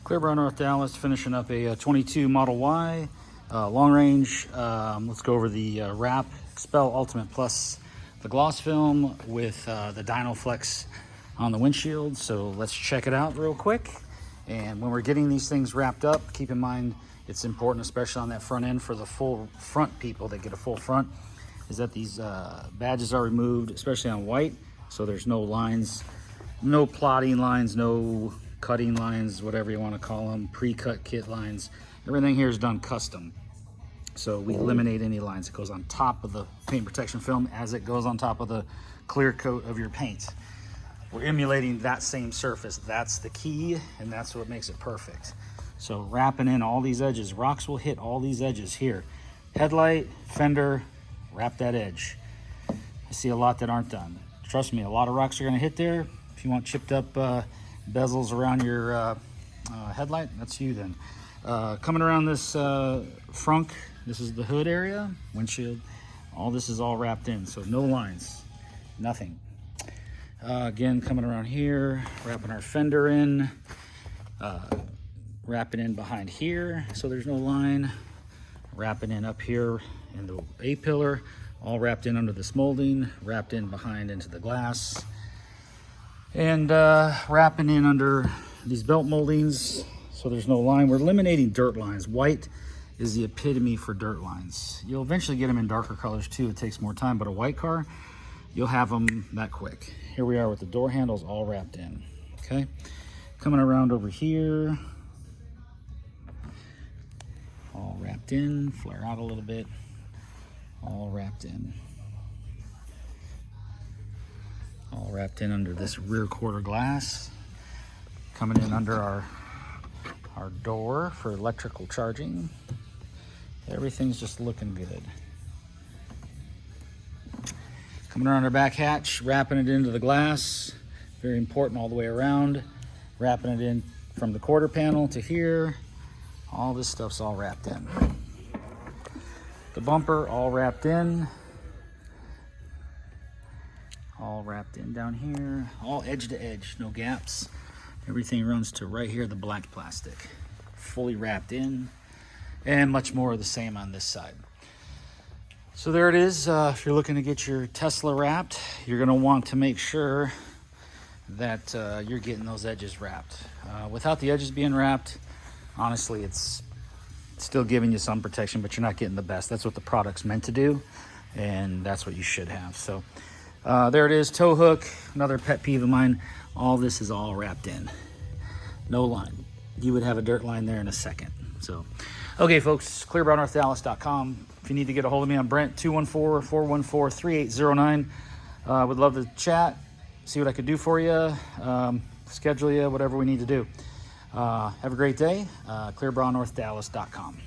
Clearbrow, North Dallas, finishing up a 22 Model Y, long range. Let's go over the wrap, XPEL Ultimate Plus, the gloss film with the DynoFlex on the windshield. So let's check it out real quick. And when we're getting these things wrapped up, keep in mind it's important, especially on that front end for the full front people that get a full front, is that these badges are removed, especially on white. So there's no lines, no plotting lines, no cutting lines, whatever you want to call them, pre-cut kit lines. Everything here is done custom. So we eliminate any lines. It goes on top of the paint protection film as it goes on top of the clear coat of your paint. We're emulating that same surface. That's the key, and that's what makes it perfect. So wrapping in all these edges, rocks will hit all these edges here. Headlight, fender, wrap that edge. I see a lot that aren't done. Trust me, a lot of rocks are gonna hit there. If you want chipped up bezels around your headlight, that's you then. Coming around this frunk, this is the hood area, windshield. All this is all wrapped in, so no lines, nothing. Again, coming around here, wrapping our fender in, wrapping in behind here so there's no line, wrapping in up here in the A-pillar, all wrapped in under this molding, wrapped in behind into the glass, and wrapping in under these belt moldings so there's no line. We're eliminating dirt lines. White is the epitome for dirt lines. You'll eventually get them in darker colors too. It takes more time, but a white car, you'll have them that quick. Here we are with the door handles all wrapped in, okay? Coming around over here, all wrapped in, flare out a little bit, all wrapped in. All wrapped in under this rear quarter glass. Coming in under our door for electrical charging. Everything's just looking good. Coming around our back hatch, wrapping it into the glass. Very important all the way around. Wrapping it in from the quarter panel to here. All this stuff's all wrapped in. The bumper all wrapped in. All wrapped in down here, all edge to edge, no gaps. Everything runs to right here, the black plastic. Fully wrapped in, and much more of the same on this side. So there it is. If you're looking to get your Tesla wrapped, you're gonna want to make sure that you're getting those edges wrapped. Without the edges being wrapped, honestly, it's still giving you some protection, but you're not getting the best. That's what the product's meant to do, and that's what you should have. So there it is, tow hook, another pet peeve of mine. All this is all wrapped in, no line. You would have a dirt line there in a second. So, okay folks, clearbrownorthdallas.com. If you need to get a hold of me, I'm Brent, 214-414-3809. Would love to chat, see what I could do for you, schedule you, whatever we need to do. Have a great day, clearbrownorthdallas.com.